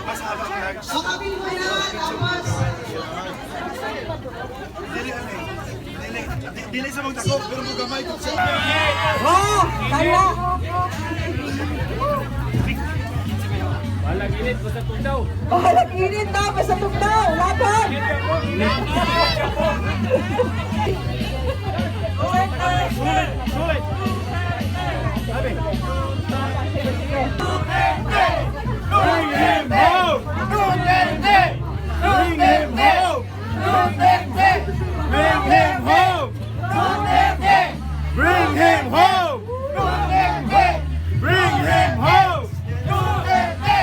Mas habang large. Kapil mo yan, tapos. Dili sa mga takot, pero mga gamay ito siya. Oh! Kaya! Balag init, basta tugnaw. Bahalag init na, basta tugnaw! Laban! Sulit! Sabi! Bring him home! Duterte! Bring him home! Duterte! Bring him home! Duterte! Bring him home! Duterte! Bring him home! Duterte!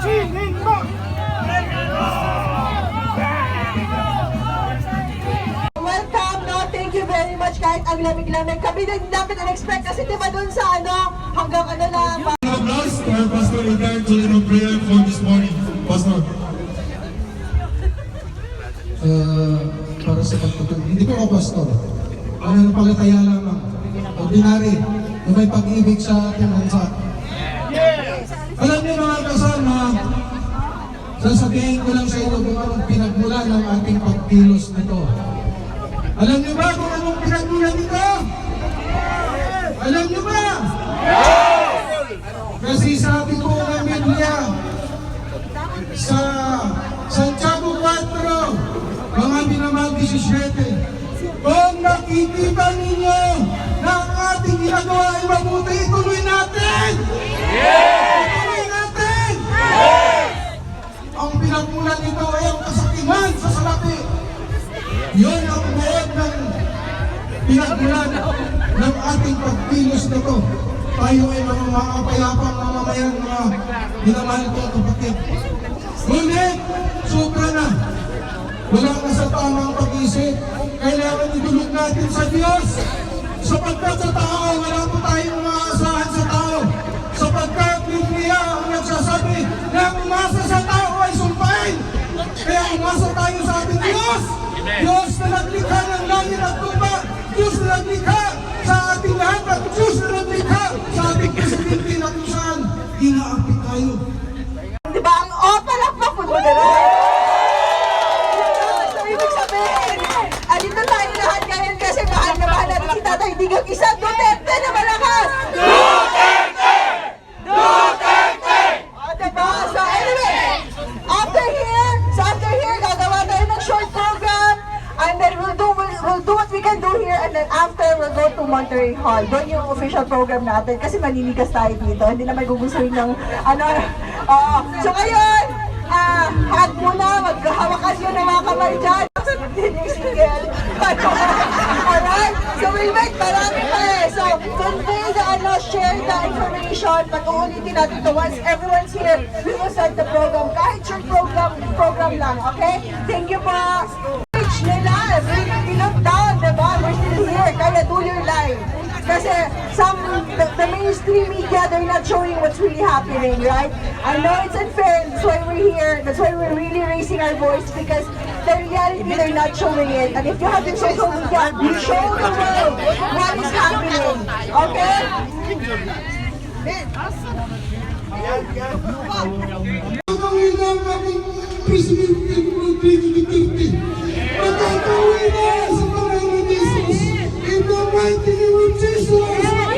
Siningbo! Welcome, no? Thank you very much. Kahit ang lamig-lamig kami din namin in-expect kasi di ba dun sa hanggang lang. Last, Pastor, in time to prayer for this morning. Pastor. Para sa pagtutuloy. Hindi ko ako pastor. Ano palataya lamang. Ordinary. Na may pag-ibig sa ating bansa. Alam niyo mga kasama, sasabihin ko lang sa ito kung anong pinagmula ng ating pagkilos nito. Alam niyo ba kung anong pinagmula nito? Alam niyo ba? Kasi sabi ko ng Biblia sa Santiago 4, mga minamahal 17, kung nakikita ninyo na ang ating ginagawa ay mabuti, ituloy natin! Ituloy natin! Ang pinagmulan nito ay ang kasakiman sa salapi. Yun ang buod ng pinagmulan ng ating pagkilos nito. Tayo ay mga makapayapang mamamayan, mga minamahal kong kapatid. Ngunit, sobra na. Wala na sa tamang pag-isip. Kailangan idulog natin sa Diyos. Sapagkat sa tao, wala po tayong maasahan sa tao. Sapagkat Biblia ang nagsasabi na ang umasa sa tao ay sumpain. Kaya umasa tayo sa ating Diyos. Diyos na naglikha ng langit at lupa. Diyos na naglikha sa ating lahat at Diyos na naglikha sa ating presidente na kung saan inaapit tayo. Diba ang palakpak mo na rin? So, ibig sabihin, andito tayo lahat ngayon kasi mahal na mahal natin si Tatay Digong isa, Duterte na malakas! Duterte! Duterte! O, diba? So, anyway, after here, gagawa tayo ng short program, and then we'll do what we can do here, and then after, we'll go to Monterey Hall. Doon yung official program natin, kasi maninigas tayo dito, hindi na may gugustuhin ng, so ngayon, hug muna, maghahawakan nyo ng mga kamay dyan. Alright? So we'll make marami pa eh. So, convey share the information, pag-uulitin natin to once everyone's here, we will start the program. Kahit short program lang, okay? Thank you po. Page nila, we look down, diba? We're still here, kaya do your live. Kasi the mainstream media, they're not showing what's really happening, right? I know it's unfair, that's why we're here, that's why we're really raising our voice, because the reality, they're not showing it. And if you have your social media, you show the world what is happening, okay? Ang aming Presidente Rodrigo Duterte, magkakauwi na sa pangalan ni Jesus. In the mighty name of Jesus. In the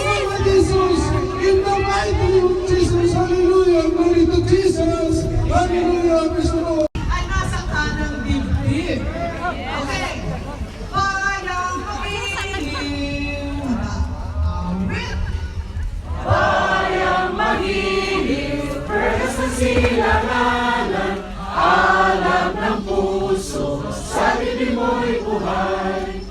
name of Jesus. In the mighty name of Jesus. Hallelujah. Glory to Jesus. Hallelujah. Praise the Lord. Ay nasa kanang dibdib. Okay. Bayang magiliw. Awit. Bayang magiliw, perlas ng silanganan, alam ng puso, sa dibdib mo'y buhay.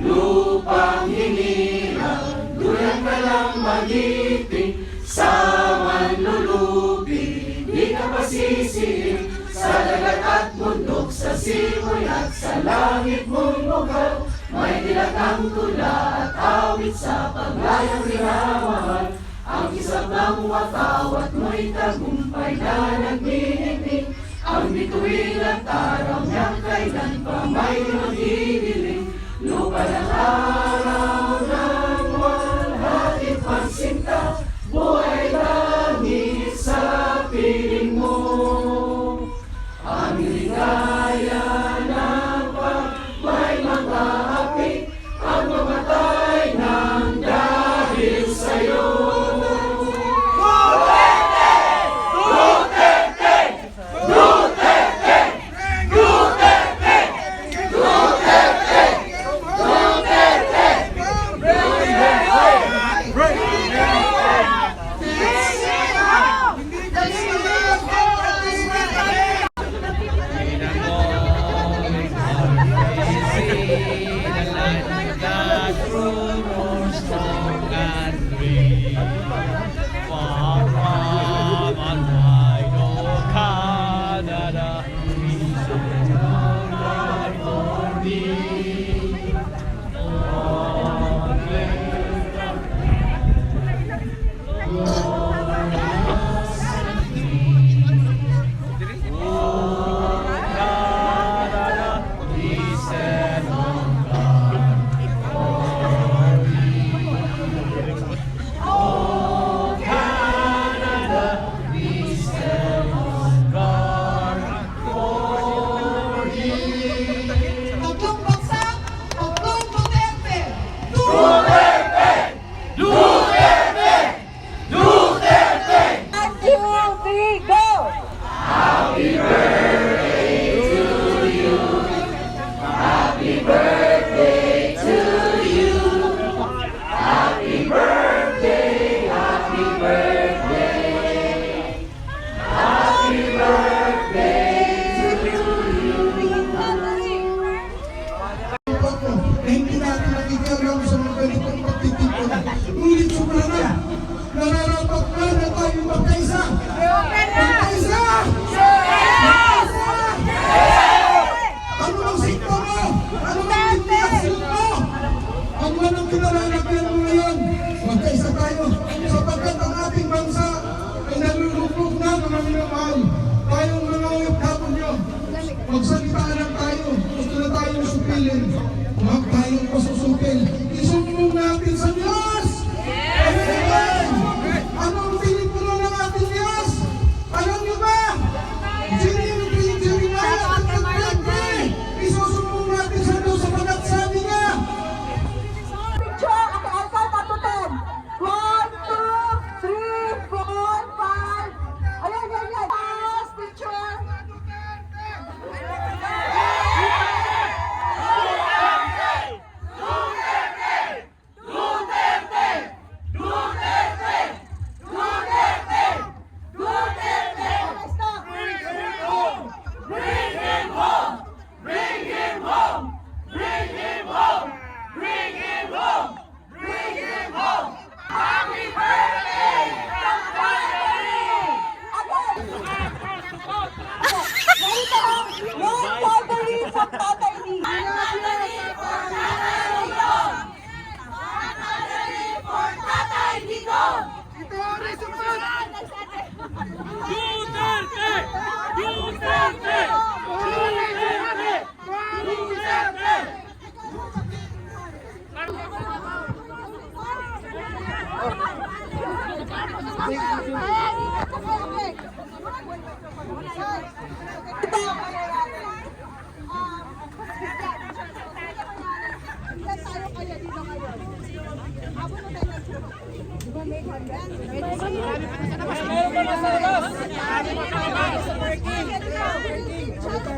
Lupang hinirang, duyan ka lang magiting, sa manlulubi, di ka pasisiin. Sa dagat at bundok, sa simoy at sa langit mo'y lugaw, may dilatang tula at awit sa paglayang minamahal. Ang isang ng watawat mo'y tagumpay na nagniningning, ang bituin at araw niyang kailan pa may maghihiling. Lupa ng araw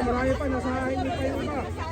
Marami pa, nasa hindi pa yung iba.